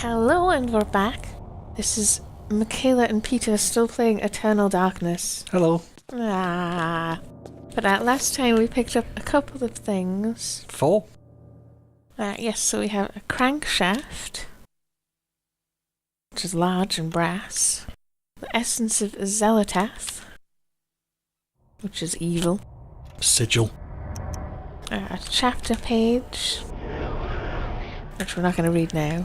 Hello, and we're back. This is Michaela and Peter still playing Eternal Darkness. Hello. But last time we picked up a couple of things. 4? Yes, so we have a crankshaft, which is large and brass. The essence of Zelotath, which is evil. Sigil. A chapter page, which we're not going to read now.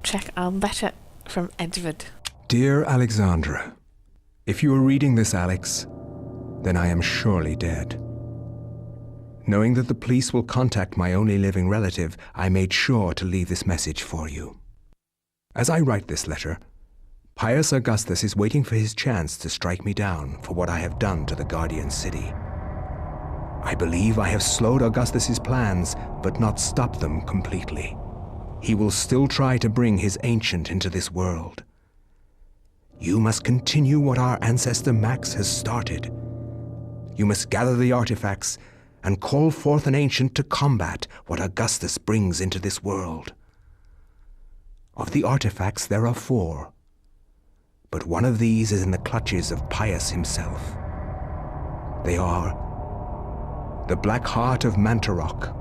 Check our letter from Edward. Dear Alexandra, if you are reading this, Alex, then I am surely dead. Knowing that the police will contact my only living relative, I made sure to leave this message for you. As I write this letter, Pius Augustus is waiting for his chance to strike me down for what I have done to the Guardian City. I believe I have slowed Augustus's plans, but not stopped them completely. He will still try to bring his ancient into this world. You must continue what our ancestor Max has started. You must gather the artifacts and call forth an ancient to combat what Augustus brings into this world. Of the artifacts, there are 4. But one of these is in the clutches of Pius himself. They are the Black Heart of Mantarok,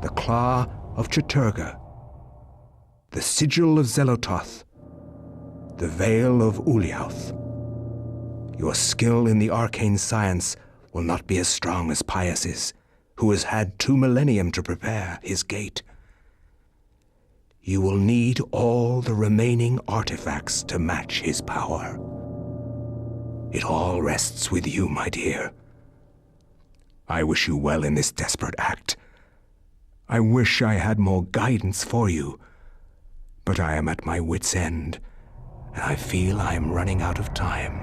the Claw of Cheturga, the Sigil of Zelotath, the Veil of Uliauth. Your skill in the arcane science will not be as strong as Pius's, who has had 2 millennium to prepare his gate. You will need all the remaining artifacts to match his power. It all rests with you, my dear. I wish you well in this desperate act. I wish I had more guidance for you, but I am at my wit's end, and I feel I am running out of time.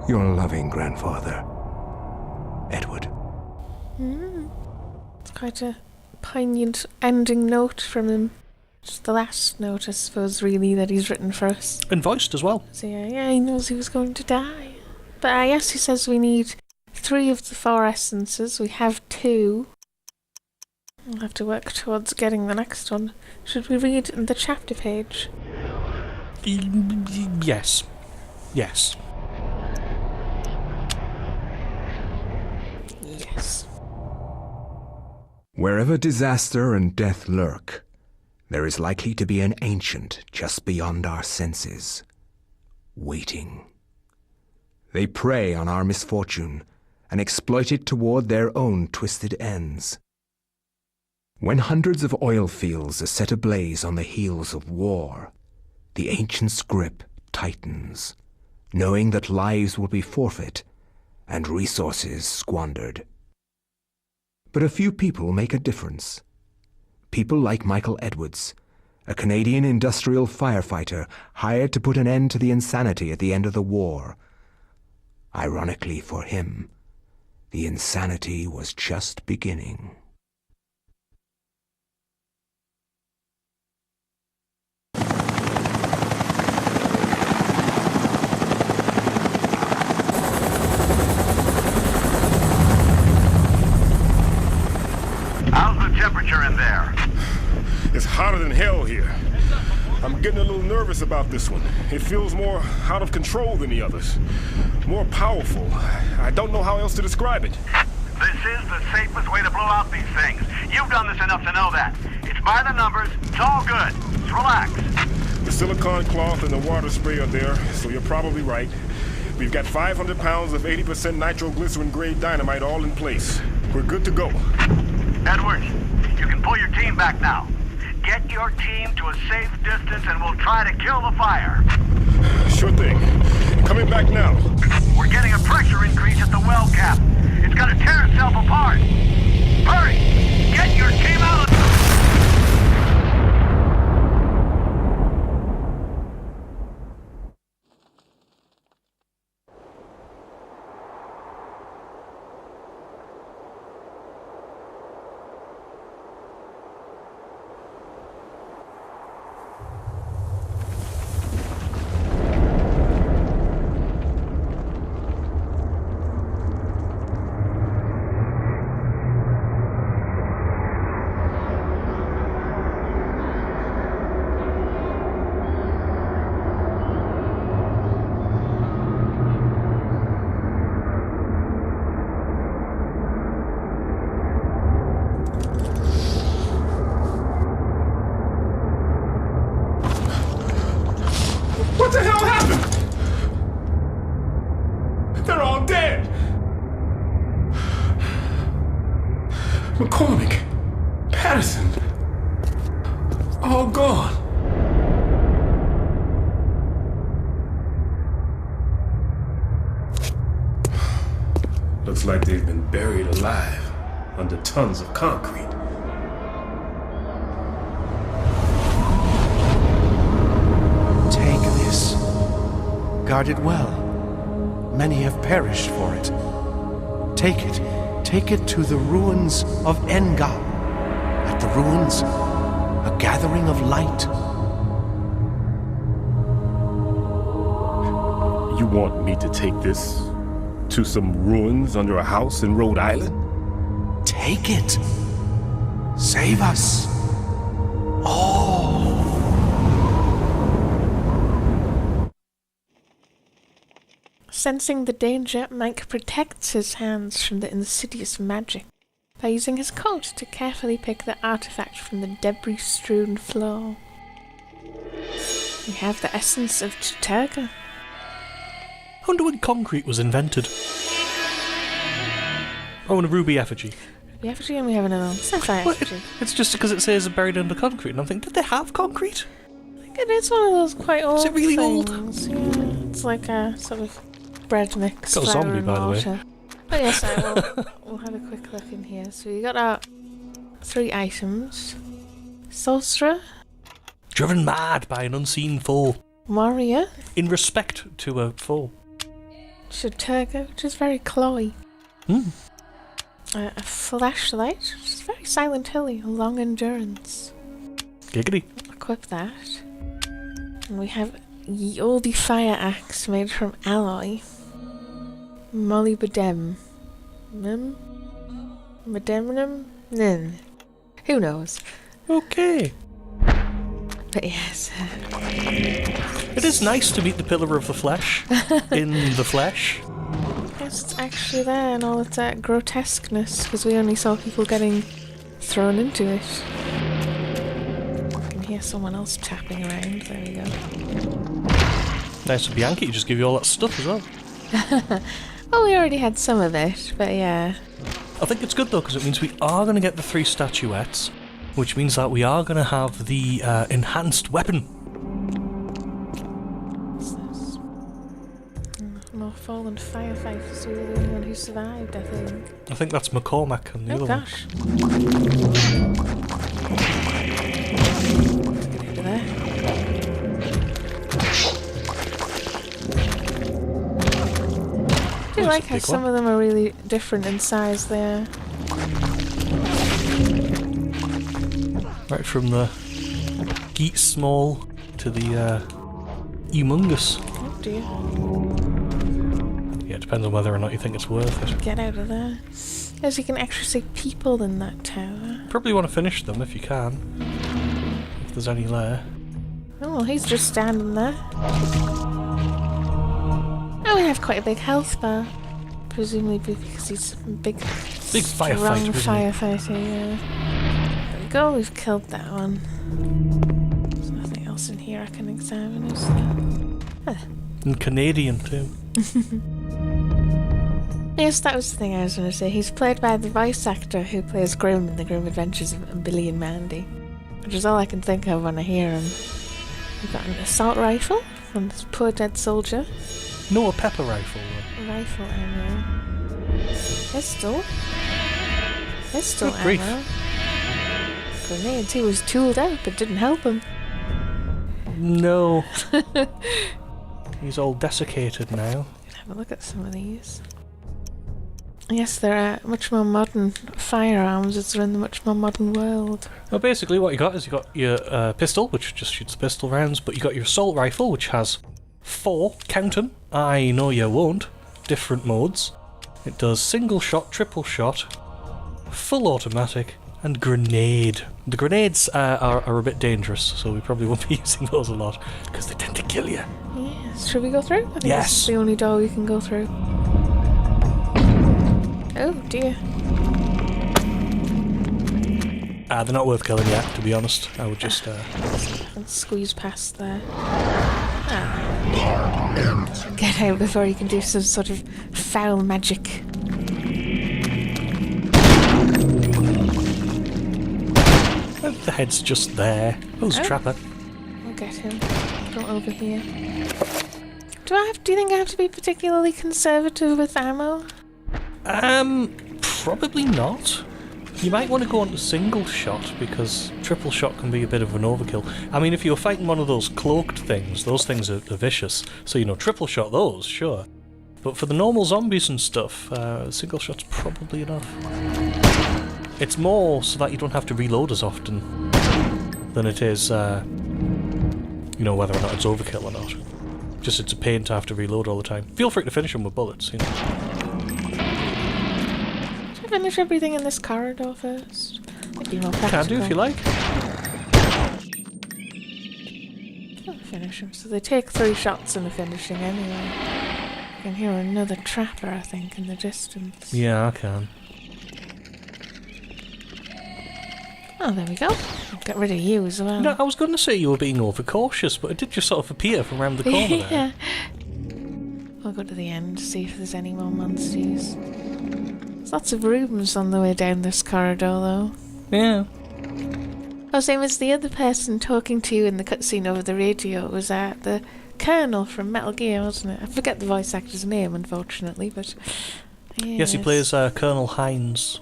Your loving grandfather, Edward. It's quite a poignant ending note from him. Just the last note, I suppose, really, that he's written for us. And voiced as well. So yeah, he knows he was going to die. But yes, he says we need 3 of the 4 essences. We have 2. We'll have to work towards getting the next one. Should we read the chapter page? Yes. Yes. Yes. Wherever disaster and death lurk, there is likely to be an ancient just beyond our senses, waiting. They prey on our misfortune and exploit it toward their own twisted ends. When hundreds of oil fields are set ablaze on the heels of war, the ancient's grip tightens, knowing that lives will be forfeit and resources squandered. But a few people make a difference. People like Michael Edwards, a Canadian industrial firefighter hired to put an end to the insanity at the end of the war. Ironically for him, the insanity was just beginning. How's the temperature in there? It's hotter than hell here. I'm getting a little nervous about this one. It feels more out of control than the others. More powerful. I don't know how else to describe it. This is the safest way to blow out these things. You've done this enough to know that. It's by the numbers. It's all good. Just relax. The silicone cloth and the water spray are there, so you're probably right. We've got 500 pounds of 80% nitroglycerin-grade dynamite all in place. We're good to go. Edwards, you can pull your team back now. Get your team to a safe distance and we'll try to kill the fire. Sure thing. Coming back now. We're getting a pressure increase at the well cap. It's gonna tear itself apart. Hurry! Get your team out of... Patterson! All gone. Looks like they've been buried alive under tons of concrete. Take this. Guard it well. Many have perished for it. Take it. Take it to the ruins of Enga. At the ruins, a gathering of light. You want me to take this to some ruins under a house in Rhode Island? Take it. Save us. All. Sensing the danger, Mike protects his hands from the insidious magic by using his coat to carefully pick the artifact from the debris-strewn floor. We have the essence of Tuturga. I wonder when concrete was invented. Oh, and a ruby effigy. Ruby effigy, and we have another sapphire Well, effigy. it's just because it says buried under concrete, and I'm thinking, did they have concrete? I think it is one of those quite old it really old? things. Yeah, it's like a sort of bread mix, Got a flour zombie, and by the way. water. But yes, we'll have a quick look in here. So we got our 3 items. Sorcerer, Driven mad by an unseen foe. Warrior, In respect to a foe. Tuturga, which is very clawy. A flashlight, which is very Silent Hilly, long endurance. Giggity. Equip that. And we have Ye Olde Fire Axe made from alloy. Molybdenum. Molybdenum? Nim. Who knows? Okay. But yes. It is nice to meet the pillar of the flesh in the flesh. Yes, it's actually there and all its grotesqueness, because we only saw people getting thrown into it. I can hear someone else tapping around. There we go. Nice of Bianchi to just give you all that stuff as well. Well, we already had some of it, but yeah. I think it's good though, because it means we are going to get the 3 statuettes, which means that we are going to have the enhanced weapon. What's this? More fallen firefighters. We were the only one who survived, I think. I think that's McCormack and the Oh other gosh. Let's get out of there. I do like how some of them are really different in size there. Right from the geet small to the humongous. Oh dear. Yeah, it depends on whether or not you think it's worth it. Get out of there. As you can actually see people in that tower. Probably want to finish them if you can. If there's any there. Oh, well, he's just standing there. Oh, we have quite a big health bar. Presumably because he's a big firefighter, strong isn't he? firefighter, yeah. There we go, we've killed that one. There's nothing else in here I can examine, is there? And Canadian too. Yes, that was the thing I was going to say. He's played by the voice actor who plays Grim in The Grim Adventures of Billy and Mandy, which is all I can think of when I hear him. We've got an assault rifle from this poor dead soldier. No, a pepper rifle though. Rifle ammo. Pistol. Pistol Good grief. ammo. Grenades. He was tooled out, but didn't help him. No. He's all desiccated now. Have a look at some of these. Yes, there are much more modern firearms as they're in the much more modern world. Well, basically what you got is you got your pistol, which just shoots pistol rounds, but you got your assault rifle, which has 4, count 'em, I know you won't, different modes. It does single shot, triple shot, full automatic, and grenade. The grenades are a bit dangerous, so we probably won't be using those a lot, because they tend to kill you. Yes. Should we go through? I think Yes. this is the only door we can go through. Oh dear. They're not worth killing yet, to be honest. I would just... Let's squeeze past there. Get out before you can do some sort of foul magic. The head's just there. Oh, there's a trapper. I'll get him. Go over here. Do you think I have to be particularly conservative with ammo? Probably not. You might want to go on to single shot, because triple shot can be a bit of an overkill. I mean, if you're fighting one of those cloaked things, those things are vicious. So, you know, triple shot those, sure. But for the normal zombies and stuff, single shot's probably enough. It's more so that you don't have to reload as often than it is, you know, whether or not it's overkill or not. Just it's a pain to have to reload all the time. Feel free to finish them with bullets, you know. Should I finish everything in this corridor first? Might be more practical. Can do if you like. I'll finish them. So they take 3 shots in the finishing anyway. I can hear another trapper, I think, in the distance. Yeah, I can. Oh, there we go. I'll get rid of you as well. No, I was going to say you were being overcautious, but it did just sort of appear from around the corner Yeah. there. We'll go to the end, see if there's any more monsters. There's lots of rooms on the way down this corridor, though. Yeah. Oh, same as the other person talking to you in the cutscene over the radio was the Colonel from Metal Gear, wasn't it? I forget the voice actor's name, unfortunately, but... Yes, he plays Colonel Hines.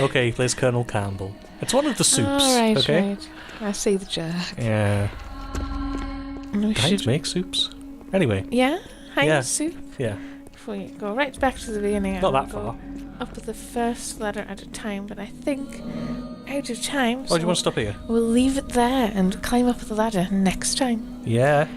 Okay, he plays Colonel Campbell. It's one of the soups, right, okay? Right. I see the joke. Yeah. Hines make soups. Anyway. Yeah? Heinz Yeah. soup? Yeah. Before you go right back to the beginning, Not I'll that go far. up with the first letter at a time, but I think out of time. Oh, do you want to stop here? We'll leave it there and climb up the ladder next time. Yeah.